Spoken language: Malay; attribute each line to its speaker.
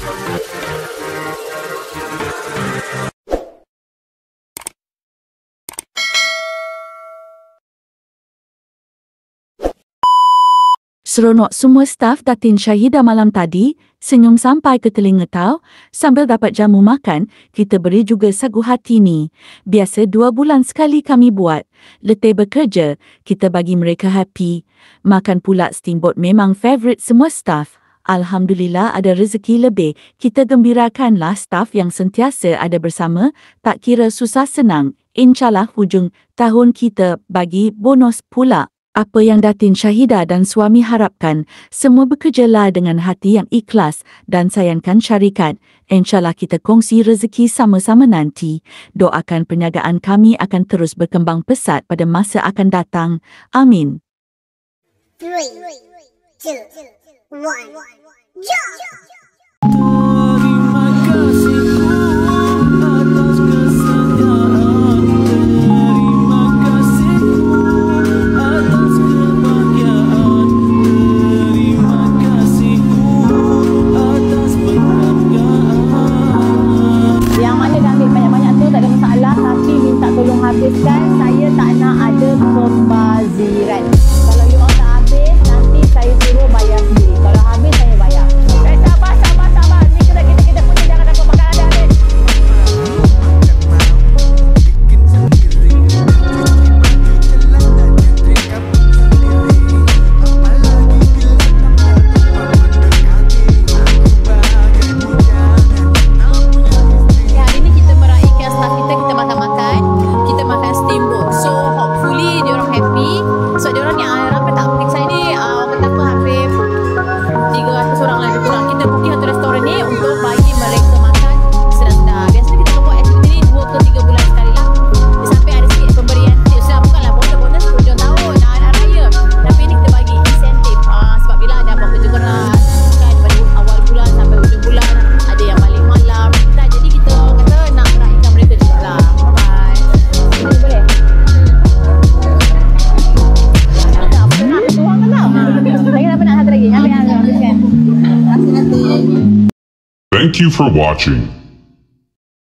Speaker 1: Seronok semua staf Datin Syahidah malam tadi, senyum sampai ke telinga tau. Sambil dapat jamu makan, kita beri juga sagu hati ni. Biasa 2 bulan sekali kami buat. Letih bekerja, kita bagi mereka happy. Makan pula steamboat memang favourite semua staf. Alhamdulillah ada rezeki lebih. Kita gembirakanlah staf yang sentiasa ada bersama, tak kira susah senang. InsyaAllah hujung tahun kita bagi bonus pula. Apa yang Datin Syahidah dan suami harapkan, semua bekerjalah dengan hati yang ikhlas dan sayangkan syarikat. InsyaAllah kita kongsi rezeki sama-sama nanti. Doakan perniagaan kami akan terus berkembang pesat pada masa akan datang. Amin.
Speaker 2: 3, 2, 1, jump!
Speaker 3: Habiskan, saya tak nak ada pembaziran. Kalau you mau tak habis, nanti saya suruh bayar sendiri. Kalau habis, saya bayar. Sabar. Ni kita punya, jangan takut makan ada habis. Hari ni kita meraihkan staff kita makan-makan. Kita makan steamboat. So hopefully diorang happy. So diorang ni ramai tak pergi saya ni. Orang kata apa Hafif 300 orang lah lebih kurang. Kita pergi satu restoran ni untuk bagi mereka makan sedap-sedap. Biasanya kita buat aktiviti ni 2 ke 3 bulan sekali lah. Sampai ada sikit pemberian tips lah. Bukanlah bonus hujung tahun anak raya. Tapi ni kita bagi insentif. Sebab bila ada apa kerja keras kan, pada awal bulan sampai hujung bulan ada yang balik malam. Jadi kita kata nak meraihkan mereka juga lah. Boleh?
Speaker 4: Thank you for watching.